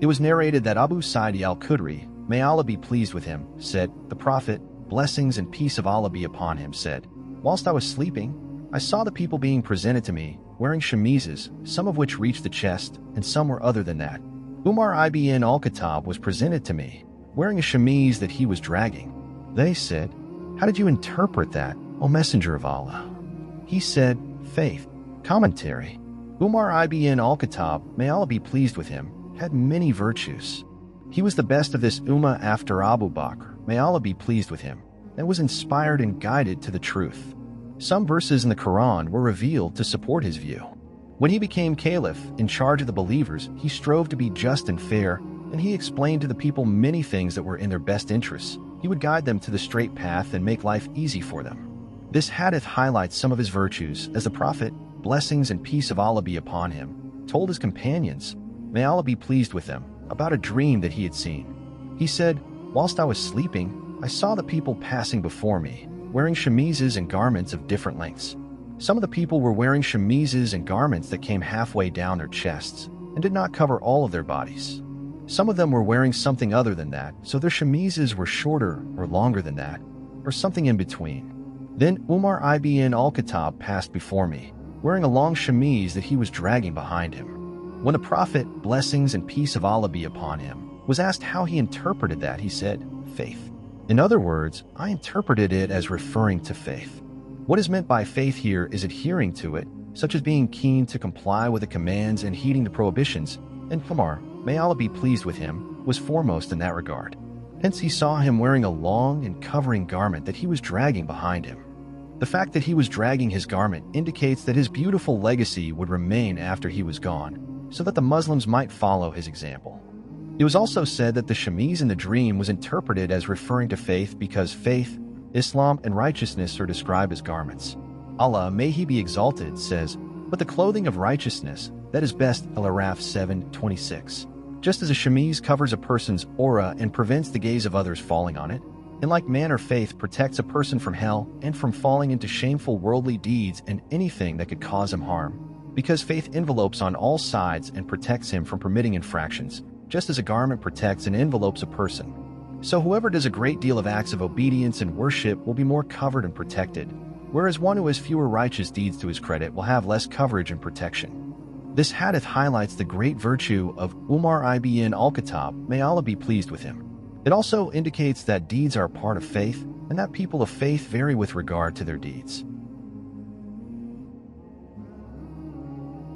It was narrated that Abu Sa'id al-Khudri, may Allah be pleased with him, said, "The Prophet, blessings and peace of Allah be upon him, said, whilst I was sleeping, I saw the people being presented to me, wearing shamizes, some of which reached the chest, and some were other than that. Umar ibn al-Khattab was presented to me, wearing a shamiz that he was dragging. They said, 'How did you interpret that, O Messenger of Allah?' He said, 'Faith.'" Commentary. Umar ibn al-Khattab, may Allah be pleased with him, had many virtues. He was the best of this ummah after Abu Bakr, may Allah be pleased with him, and was inspired and guided to the truth. Some verses in the Quran were revealed to support his view. When he became caliph in charge of the believers, he strove to be just and fair, and he explained to the people many things that were in their best interests. He would guide them to the straight path and make life easy for them. This hadith highlights some of his virtues, as the Prophet, blessings and peace of Allah be upon him, told his companions, may Allah be pleased with them, about a dream that he had seen. He said, "Whilst I was sleeping, I saw the people passing before me, wearing shamizes and garments of different lengths. Some of the people were wearing shamizes and garments that came halfway down their chests and did not cover all of their bodies. Some of them were wearing something other than that, so their shamizes were shorter or longer than that, or something in between. Then Umar ibn al-Khattab passed before me, wearing a long shamiz that he was dragging behind him. When the Prophet, blessings and peace of Allah be upon him, was asked how he interpreted that, he said, "Faith." In other words, I interpreted it as referring to faith. What is meant by faith here is adhering to it, such as being keen to comply with the commands and heeding the prohibitions, and Umar, may Allah be pleased with him, was foremost in that regard. Hence he saw him wearing a long and covering garment that he was dragging behind him. The fact that he was dragging his garment indicates that his beautiful legacy would remain after he was gone, so that the Muslims might follow his example. It was also said that the shamiz in the dream was interpreted as referring to faith because faith, Islam, and righteousness are described as garments. Allah, may He be exalted, says, "But the clothing of righteousness, that is best." Al-Araf 7:26. Just as a shamiz covers a person's aura and prevents the gaze of others falling on it, in like manner faith protects a person from hell and from falling into shameful worldly deeds and anything that could cause him harm, because faith envelopes on all sides and protects him from permitting infractions, just as a garment protects and envelopes a person. So whoever does a great deal of acts of obedience and worship will be more covered and protected, whereas one who has fewer righteous deeds to his credit will have less coverage and protection. This hadith highlights the great virtue of Umar ibn al-Khattab, may Allah be pleased with him. It also indicates that deeds are a part of faith, and that people of faith vary with regard to their deeds.